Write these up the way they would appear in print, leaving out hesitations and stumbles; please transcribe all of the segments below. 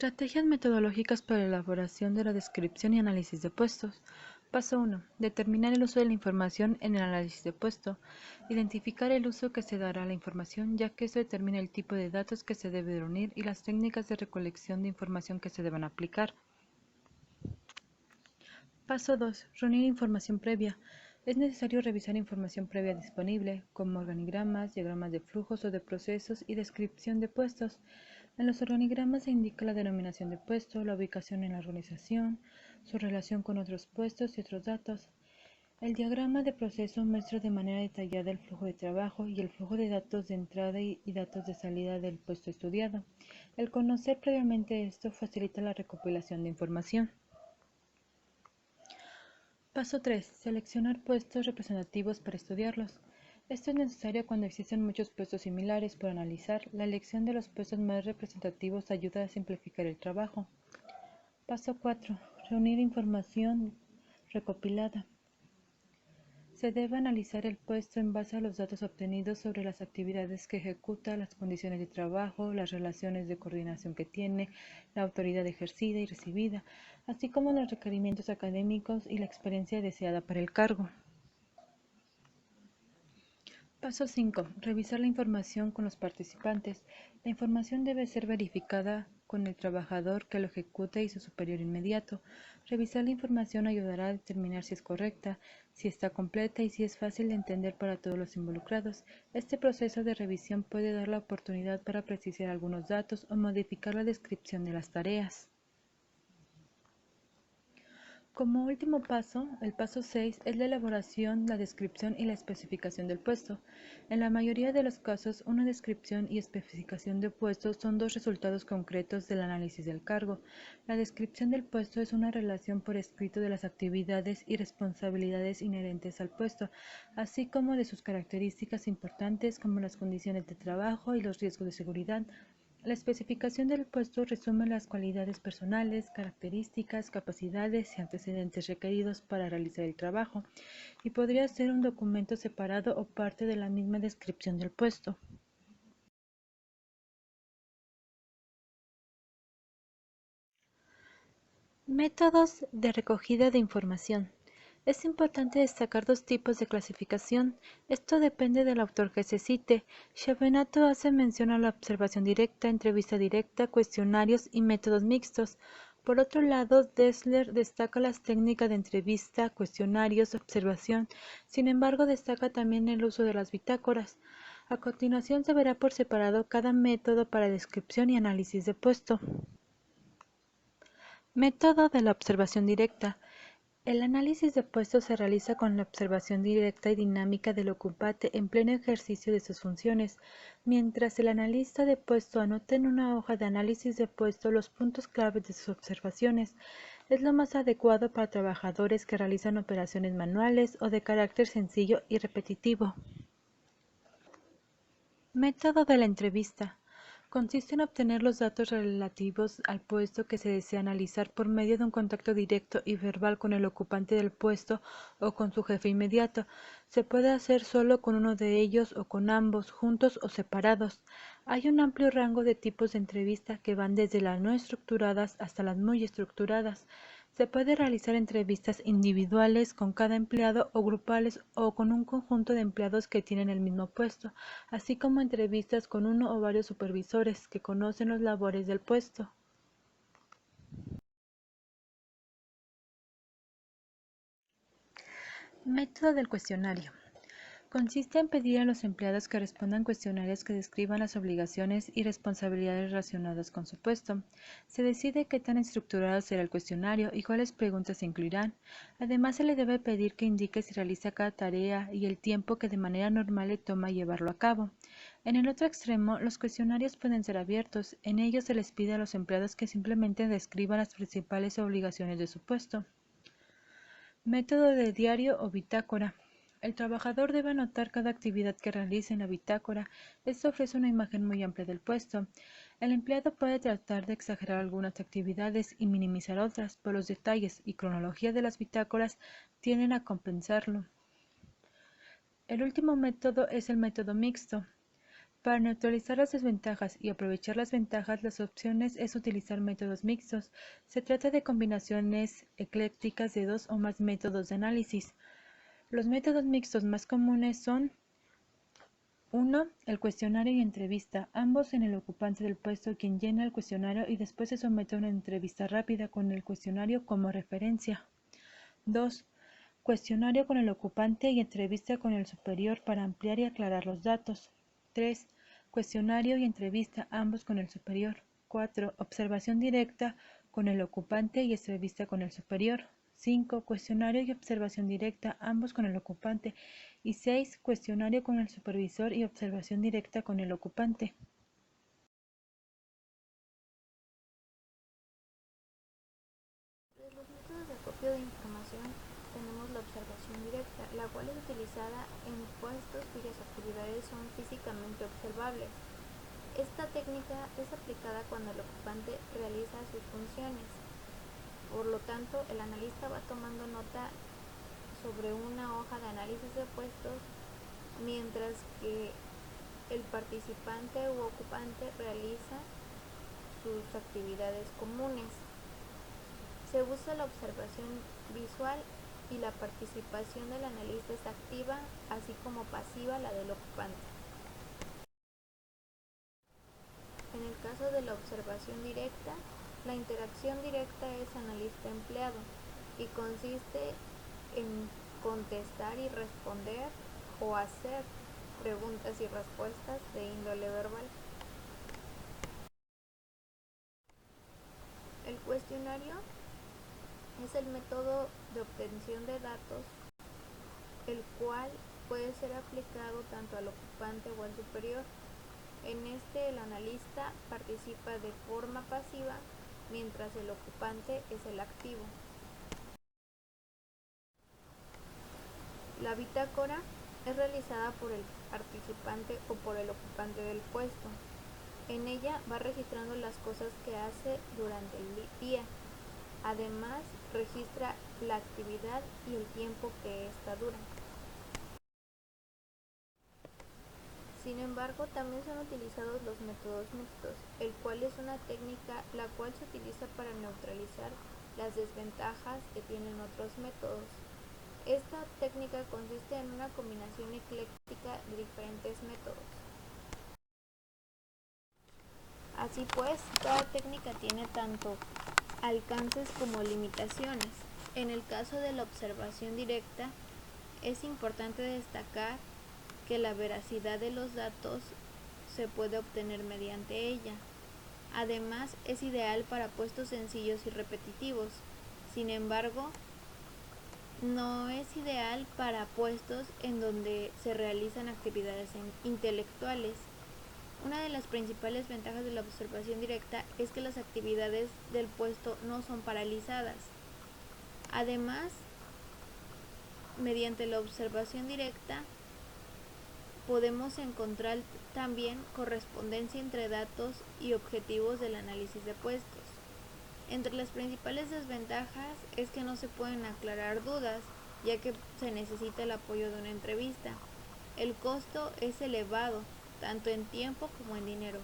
Estrategias metodológicas para la elaboración de la descripción y análisis de puestos. Paso 1. Determinar el uso de la información en el análisis de puesto. Identificar el uso que se dará a la información, ya que esto determina el tipo de datos que se debe reunir y las técnicas de recolección de información que se deban aplicar. Paso 2. Reunir información previa. Es necesario revisar información previa disponible, como organigramas, diagramas de flujos o de procesos y descripción de puestos. En los organigramas se indica la denominación de puesto, la ubicación en la organización, su relación con otros puestos y otros datos. El diagrama de proceso muestra de manera detallada el flujo de trabajo y el flujo de datos de entrada y datos de salida del puesto estudiado. El conocer previamente esto facilita la recopilación de información. Paso 3. Seleccionar puestos representativos para estudiarlos. Esto es necesario cuando existen muchos puestos similares por analizar. La elección de los puestos más representativos ayuda a simplificar el trabajo. Paso 4. Reunir información recopilada. Se debe analizar el puesto en base a los datos obtenidos sobre las actividades que ejecuta, las condiciones de trabajo, las relaciones de coordinación que tiene, la autoridad ejercida y recibida, así como los requerimientos académicos y la experiencia deseada para el cargo. Paso 5. Revisar la información con los participantes. La información debe ser verificada con el trabajador que lo ejecuta y su superior inmediato. Revisar la información ayudará a determinar si es correcta, si está completa y si es fácil de entender para todos los involucrados. Este proceso de revisión puede dar la oportunidad para precisar algunos datos o modificar la descripción de las tareas. Como último paso, el paso 6 es la elaboración, la descripción y la especificación del puesto. En la mayoría de los casos, una descripción y especificación de puesto son dos resultados concretos del análisis del cargo. La descripción del puesto es una relación por escrito de las actividades y responsabilidades inherentes al puesto, así como de sus características importantes como las condiciones de trabajo y los riesgos de seguridad. La especificación del puesto resume las cualidades personales, características, capacidades y antecedentes requeridos para realizar el trabajo, y podría ser un documento separado o parte de la misma descripción del puesto. Métodos de recogida de información. Es importante destacar dos tipos de clasificación. Esto depende del autor que se cite. Schiavinato hace mención a la observación directa, entrevista directa, cuestionarios y métodos mixtos. Por otro lado, Dessler destaca las técnicas de entrevista, cuestionarios, observación. Sin embargo, destaca también el uso de las bitácoras. A continuación se verá por separado cada método para descripción y análisis de puesto. Método de la observación directa. El análisis de puestos se realiza con la observación directa y dinámica del ocupante en pleno ejercicio de sus funciones, mientras el analista de puesto anota en una hoja de análisis de puesto los puntos claves de sus observaciones. Es lo más adecuado para trabajadores que realizan operaciones manuales o de carácter sencillo y repetitivo. Método de la entrevista. Consiste en obtener los datos relativos al puesto que se desea analizar por medio de un contacto directo y verbal con el ocupante del puesto o con su jefe inmediato. Se puede hacer solo con uno de ellos o con ambos, juntos o separados. Hay un amplio rango de tipos de entrevista que van desde las no estructuradas hasta las muy estructuradas. Se puede realizar entrevistas individuales con cada empleado o grupales o con un conjunto de empleados que tienen el mismo puesto, así como entrevistas con uno o varios supervisores que conocen los labores del puesto. Método del cuestionario. Consiste en pedir a los empleados que respondan cuestionarios que describan las obligaciones y responsabilidades relacionadas con su puesto. Se decide qué tan estructurado será el cuestionario y cuáles preguntas se incluirán. Además, se le debe pedir que indique si realiza cada tarea y el tiempo que de manera normal le toma llevarlo a cabo. En el otro extremo, los cuestionarios pueden ser abiertos. En ellos se les pide a los empleados que simplemente describan las principales obligaciones de su puesto. Método de diario o bitácora. El trabajador debe anotar cada actividad que realice en la bitácora. Esto ofrece una imagen muy amplia del puesto. El empleado puede tratar de exagerar algunas actividades y minimizar otras, pero los detalles y cronología de las bitácoras tienden a compensarlo. El último método es el método mixto. Para neutralizar las desventajas y aprovechar las ventajas, las opciones es utilizar métodos mixtos. Se trata de combinaciones eclécticas de dos o más métodos de análisis. Los métodos mixtos más comunes son: 1. El cuestionario y entrevista, ambos en el ocupante del puesto quien llena el cuestionario y después se somete a una entrevista rápida con el cuestionario como referencia. 2. Cuestionario con el ocupante y entrevista con el superior para ampliar y aclarar los datos. 3. Cuestionario y entrevista, ambos con el superior. 4. Observación directa con el ocupante y entrevista con el superior. 5. Cuestionario y observación directa, ambos con el ocupante. Y 6. Cuestionario con el supervisor y observación directa con el ocupante. De los métodos de acopio de información tenemos la observación directa, la cual es utilizada en puestos cuyas actividades son físicamente observables. Esta técnica es aplicada cuando el ocupante realiza sus funciones. Por lo tanto, el analista va tomando nota sobre una hoja de análisis de puestos, mientras que el participante u ocupante realiza sus actividades comunes. Se usa la observación visual y la participación del analista es activa, así como pasiva la del ocupante. En el caso de la observación directa, la interacción directa es analista-empleado y consiste en contestar y responder o hacer preguntas y respuestas de índole verbal. El cuestionario es el método de obtención de datos, el cual puede ser aplicado tanto al ocupante o al superior. En este, el analista participa de forma pasiva, mientras el ocupante es el activo. La bitácora es realizada por el participante o por el ocupante del puesto. En ella va registrando las cosas que hace durante el día. Además, registra la actividad y el tiempo que ésta dura. Sin embargo, también son utilizados los métodos mixtos, el cual es una técnica la cual se utiliza para neutralizar las desventajas que tienen otros métodos. Esta técnica consiste en una combinación ecléctica de diferentes métodos. Así pues, cada técnica tiene tanto alcances como limitaciones. En el caso de la observación directa, es importante destacar que la veracidad de los datos se puede obtener mediante ella. Además, es ideal para puestos sencillos y repetitivos. Sin embargo, no es ideal para puestos en donde se realizan actividades intelectuales. Una de las principales ventajas de la observación directa es que las actividades del puesto no son paralizadas. Además, mediante la observación directa podemos encontrar también correspondencia entre datos y objetivos del análisis de puestos. Entre las principales desventajas es que no se pueden aclarar dudas, ya que se necesita el apoyo de una entrevista. El costo es elevado, tanto en tiempo como en dinero,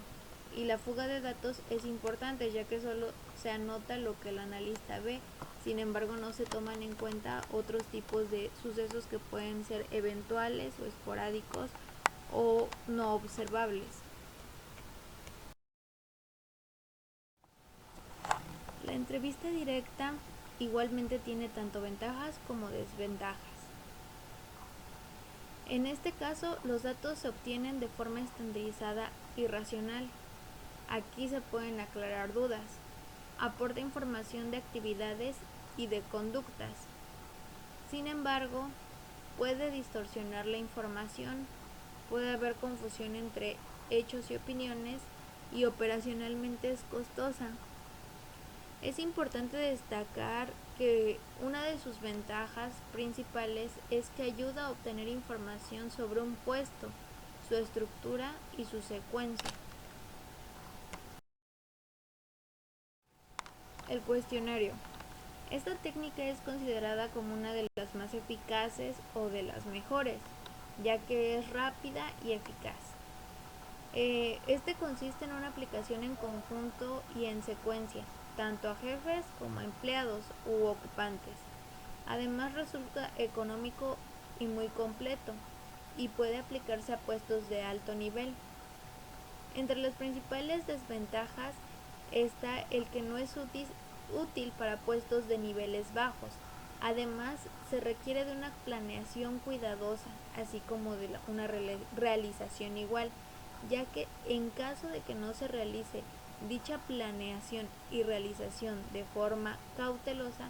y la fuga de datos es importante, ya que solo se anota lo que el analista ve. Sin embargo, no se toman en cuenta otros tipos de sucesos que pueden ser eventuales o esporádicos o no observables. La entrevista directa igualmente tiene tanto ventajas como desventajas. En este caso, los datos se obtienen de forma estandarizada y racional. Aquí se pueden aclarar dudas. Aporta información de actividades y de conductas. Sin embargo, puede distorsionar la información. Puede haber confusión entre hechos y opiniones y operacionalmente es costosa. Es importante destacar que una de sus ventajas principales es que ayuda a obtener información sobre un puesto, su estructura y su secuencia. El cuestionario. Esta técnica es considerada como una de las más eficaces o de las mejores, ya que es rápida y eficaz. Este consiste en una aplicación en conjunto y en secuencia, tanto a jefes como a empleados u ocupantes. Además resulta económico y muy completo y puede aplicarse a puestos de alto nivel. Entre las principales desventajas está el que no es útil para puestos de niveles bajos. Además, se requiere de una planeación cuidadosa, así como de una realización igual, ya que en caso de que no se realice dicha planeación y realización de forma cautelosa,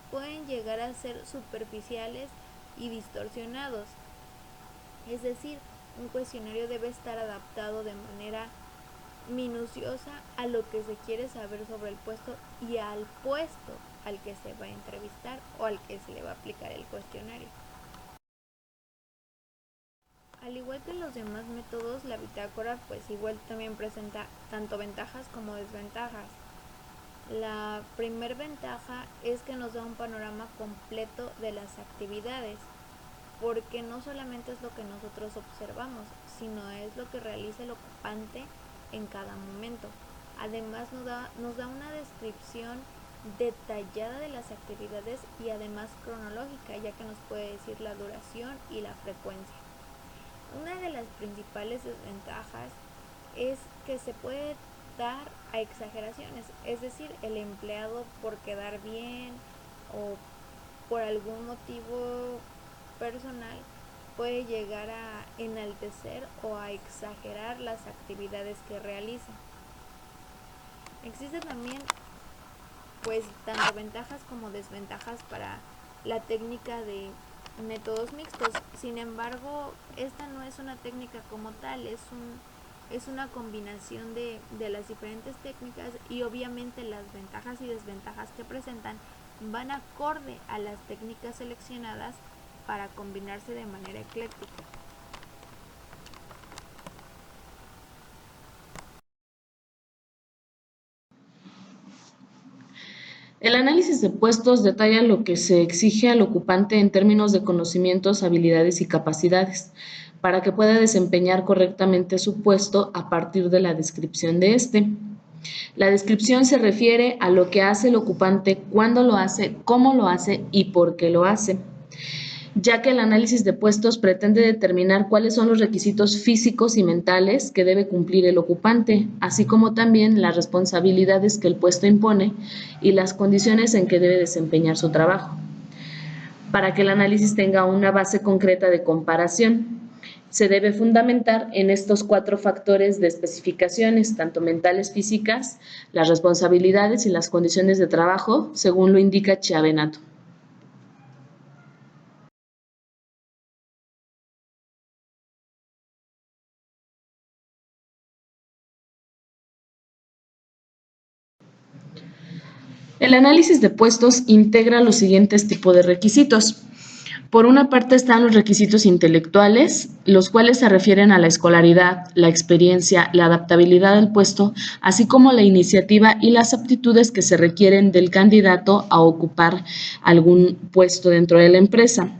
pueden llegar a ser superficiales y distorsionados. Es decir, un cuestionario debe estar adaptado de manera minuciosa a lo que se quiere saber sobre el puesto y al puesto al que se va a entrevistar o al que se le va a aplicar el cuestionario. Al igual que los demás métodos, la bitácora pues igual también presenta tanto ventajas como desventajas. La primer ventaja es que nos da un panorama completo de las actividades, porque no solamente es lo que nosotros observamos, sino es lo que realiza el ocupante en cada momento. Además nos da una descripción detallada de las actividades y además cronológica, ya que nos puede decir la duración y la frecuencia. Una de las principales desventajas es que se puede dar a exageraciones, es decir, el empleado por quedar bien o por algún motivo personal puede llegar a enaltecer o a exagerar las actividades que realiza. Existe también pues tanto ventajas como desventajas para la técnica de métodos mixtos. Sin embargo, esta no es una técnica como tal, es una combinación de las diferentes técnicas y obviamente las ventajas y desventajas que presentan van acorde a las técnicas seleccionadas para combinarse de manera ecléctica. El análisis de puestos detalla lo que se exige al ocupante en términos de conocimientos, habilidades y capacidades, para que pueda desempeñar correctamente su puesto a partir de la descripción de este. La descripción se refiere a lo que hace el ocupante, cuándo lo hace, cómo lo hace y por qué lo hace, ya que el análisis de puestos pretende determinar cuáles son los requisitos físicos y mentales que debe cumplir el ocupante, así como también las responsabilidades que el puesto impone y las condiciones en que debe desempeñar su trabajo, para que el análisis tenga una base concreta de comparación. Se debe fundamentar en estos 4 factores de especificaciones, tanto mentales, físicas, las responsabilidades y las condiciones de trabajo, según lo indica Chiavenato. El análisis de puestos integra los siguientes tipos de requisitos. Por una parte están los requisitos intelectuales, los cuales se refieren a la escolaridad, la experiencia, la adaptabilidad al puesto, así como la iniciativa y las aptitudes que se requieren del candidato a ocupar algún puesto dentro de la empresa.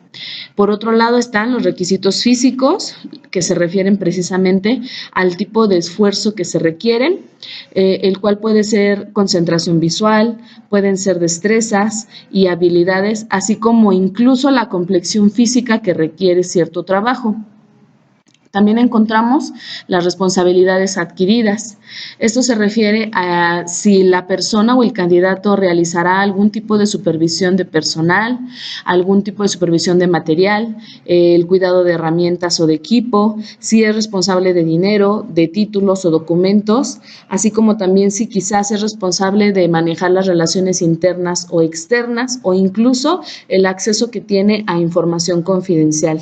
Por otro lado están los requisitos físicos, que se refieren precisamente al tipo de esfuerzo que se requieren, el cual puede ser concentración visual, pueden ser destrezas y habilidades, así como incluso la complexión física que requiere cierto trabajo. También encontramos las responsabilidades adquiridas. Esto se refiere a si la persona o el candidato realizará algún tipo de supervisión de personal, algún tipo de supervisión de material, el cuidado de herramientas o de equipo, si es responsable de dinero, de títulos o documentos, así como también si quizás es responsable de manejar las relaciones internas o externas o incluso el acceso que tiene a información confidencial.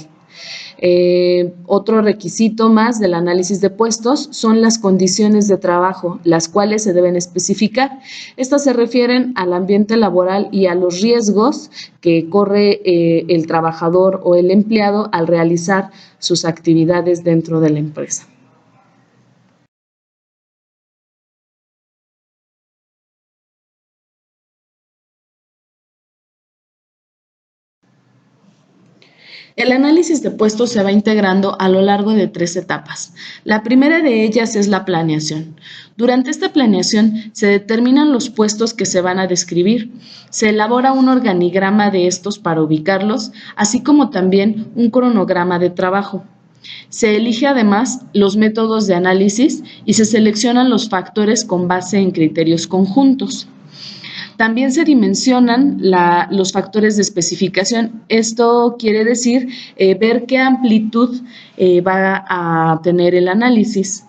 Otro requisito más del análisis de puestos son las condiciones de trabajo, las cuales se deben especificar. Estas se refieren al ambiente laboral y a los riesgos que corre el trabajador o el empleado al realizar sus actividades dentro de la empresa. El análisis de puestos se va integrando a lo largo de 3 etapas. La primera de ellas es la planeación. Durante esta planeación se determinan los puestos que se van a describir, se elabora un organigrama de estos para ubicarlos, así como también un cronograma de trabajo. Se elige además los métodos de análisis y se seleccionan los factores con base en criterios conjuntos. También se dimensionan los factores de especificación. Esto quiere decir ver qué amplitud va a tener el análisis.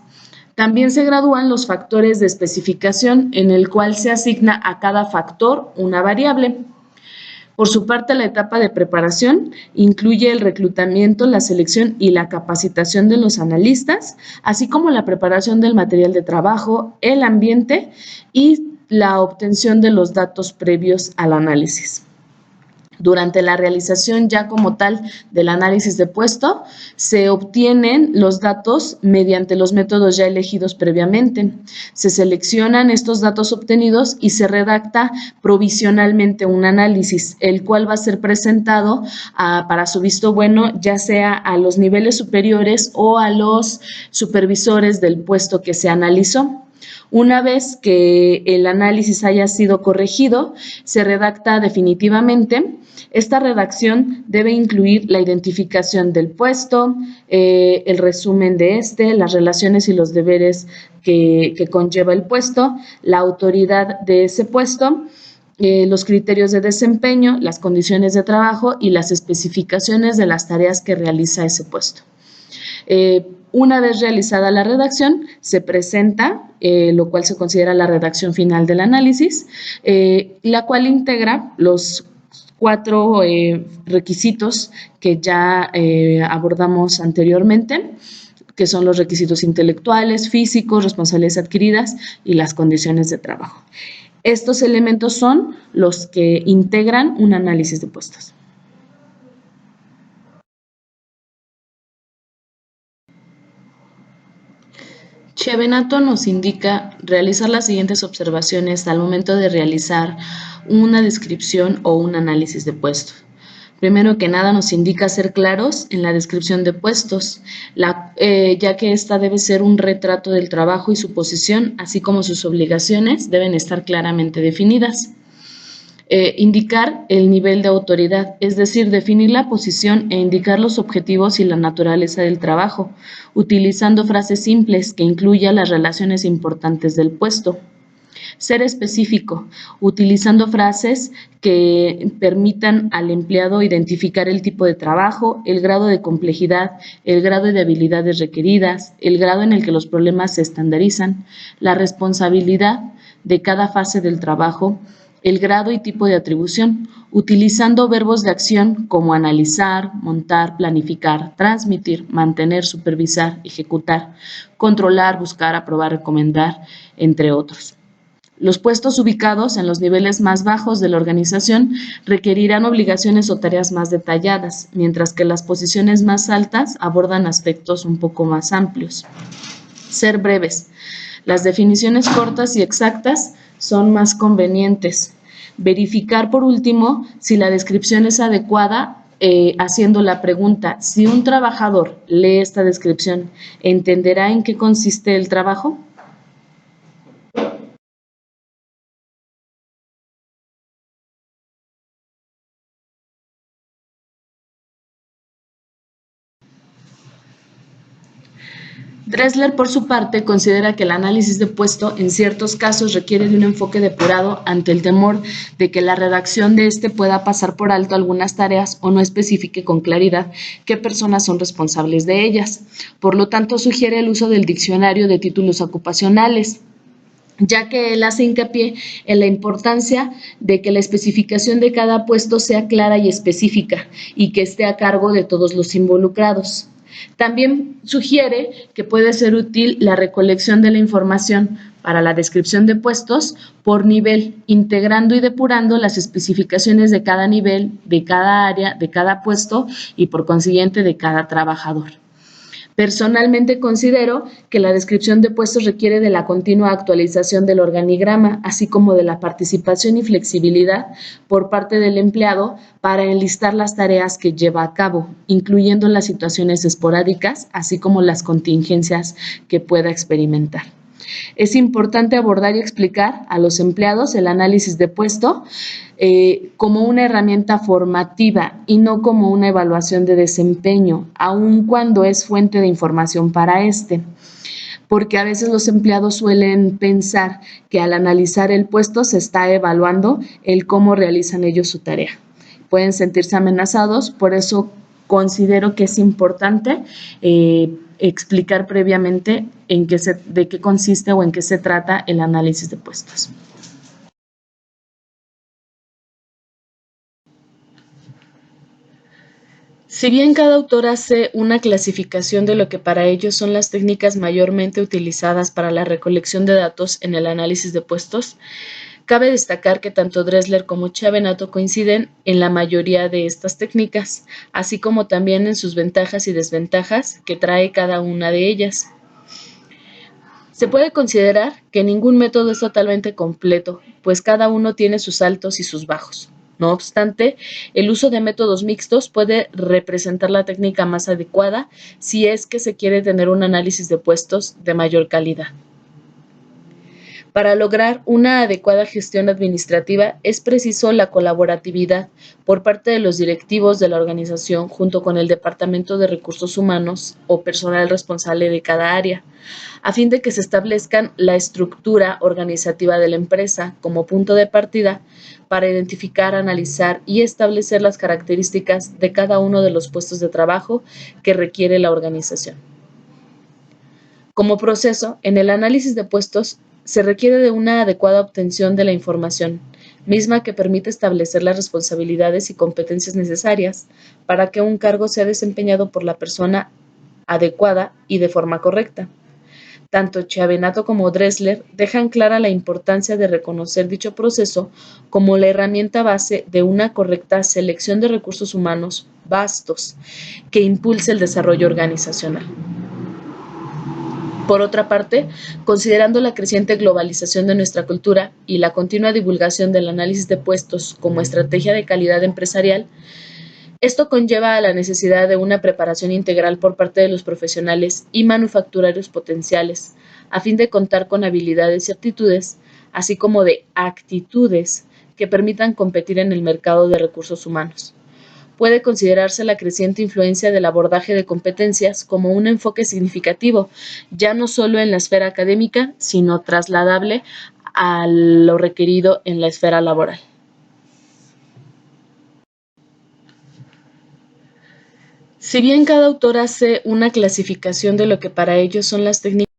También se gradúan los factores de especificación, en el cual se asigna a cada factor una variable. Por su parte, la etapa de preparación incluye el reclutamiento, la selección y la capacitación de los analistas, así como la preparación del material de trabajo, el ambiente y la obtención de los datos previos al análisis. Durante la realización ya como tal del análisis de puesto, se obtienen los datos mediante los métodos ya elegidos previamente. Se seleccionan estos datos obtenidos y se redacta provisionalmente un análisis, el cual va a ser presentado para su visto bueno, ya sea a los niveles superiores o a los supervisores del puesto que se analizó. Una vez que el análisis haya sido corregido, se redacta definitivamente. Esta redacción debe incluir la identificación del puesto, el resumen de las relaciones y los deberes que conlleva el puesto, la autoridad de ese puesto, los criterios de desempeño, las condiciones de trabajo y las especificaciones de las tareas que realiza ese puesto. Una vez realizada la redacción, se presenta, lo cual se considera la redacción final del análisis, la cual integra los 4 requisitos que ya abordamos anteriormente, que son los requisitos intelectuales, físicos, responsabilidades adquiridas y las condiciones de trabajo. Estos elementos son los que integran un análisis de puestos. Chevenato nos indica realizar las siguientes observaciones al momento de realizar una descripción o un análisis de puesto. Primero que nada nos indica ser claros en la descripción de puestos, ya que esta debe ser un retrato del trabajo y su posición, así como sus obligaciones deben estar claramente definidas. Indicar el nivel de autoridad, es decir, definir la posición e indicar los objetivos y la naturaleza del trabajo, utilizando frases simples que incluyan las relaciones importantes del puesto. Ser específico, utilizando frases que permitan al empleado identificar el tipo de trabajo, el grado de complejidad, el grado de habilidades requeridas, el grado en el que los problemas se estandarizan, la responsabilidad de cada fase del trabajo, el grado y tipo de atribución, utilizando verbos de acción como analizar, montar, planificar, transmitir, mantener, supervisar, ejecutar, controlar, buscar, aprobar, recomendar, entre otros. Los puestos ubicados en los niveles más bajos de la organización requerirán obligaciones o tareas más detalladas, mientras que las posiciones más altas abordan aspectos un poco más amplios. Ser breves. Las definiciones cortas y exactas son más convenientes. Verificar, por último, si la descripción es adecuada, haciendo la pregunta, si un trabajador lee esta descripción, ¿entenderá en qué consiste el trabajo? Dressler, por su parte, considera que el análisis de puesto en ciertos casos requiere de un enfoque depurado ante el temor de que la redacción de pueda pasar por alto algunas tareas o no especifique con claridad qué personas son responsables de ellas. Por lo tanto, sugiere el uso del diccionario de títulos ocupacionales, ya que él hace hincapié en la importancia de que la especificación de cada puesto sea clara y específica y que esté a cargo de todos los involucrados. También sugiere que puede ser útil la recolección de la información para la descripción de puestos por nivel, integrando y depurando las especificaciones de cada nivel, de cada área, de cada puesto y por consiguiente de cada trabajador. Personalmente considero que la descripción de puestos requiere de la continua actualización del organigrama, así como de la participación y flexibilidad por parte del empleado para enlistar las tareas que lleva a cabo, incluyendo las situaciones esporádicas, así como las contingencias que pueda experimentar. Es importante abordar y explicar a los empleados el análisis de puesto como una herramienta formativa y no como una evaluación de desempeño, aun cuando es fuente de información para este. Porque a veces los empleados suelen pensar que al analizar el puesto se está evaluando el cómo realizan ellos su tarea. Pueden sentirse amenazados, por eso considero que es importante explicar previamente de qué consiste o en qué se trata el análisis de puestos. Si bien cada autor hace una clasificación de lo que para ellos son las técnicas mayormente utilizadas para la recolección de datos en el análisis de puestos, cabe destacar que tanto Dressler como Chiavenato coinciden en la mayoría de estas técnicas, así como también en sus ventajas y desventajas que trae cada una de ellas. Se puede considerar que ningún método es totalmente completo, pues cada uno tiene sus altos y sus bajos. No obstante, el uso de métodos mixtos puede representar la técnica más adecuada si es que se quiere tener un análisis de puestos de mayor calidad. Para lograr una adecuada gestión administrativa es preciso la colaboratividad por parte de los directivos de la organización junto con el Departamento de Recursos Humanos o personal responsable de cada área, a fin de que se establezcan la estructura organizativa de la empresa como punto de partida para identificar, analizar y establecer las características de cada uno de los puestos de trabajo que requiere la organización. Como proceso, en el análisis de puestos se requiere de una adecuada obtención de la información, misma que permite establecer las responsabilidades y competencias necesarias para que un cargo sea desempeñado por la persona adecuada y de forma correcta. Tanto Chiavenato como Dressler dejan clara la importancia de reconocer dicho proceso como la herramienta base de una correcta selección de recursos humanos vastos que impulse el desarrollo organizacional. Por otra parte, considerando la creciente globalización de nuestra cultura y la continua divulgación del análisis de puestos como estrategia de calidad empresarial, esto conlleva a la necesidad de una preparación integral por parte de los profesionales y manufacturarios potenciales, a fin de contar con habilidades y aptitudes, así como de actitudes que permitan competir en el mercado de recursos humanos. Puede considerarse la creciente influencia del abordaje de competencias como un enfoque significativo, ya no solo en la esfera académica, sino trasladable a lo requerido en la esfera laboral. Si bien cada autor hace una clasificación de lo que para ellos son las técnicas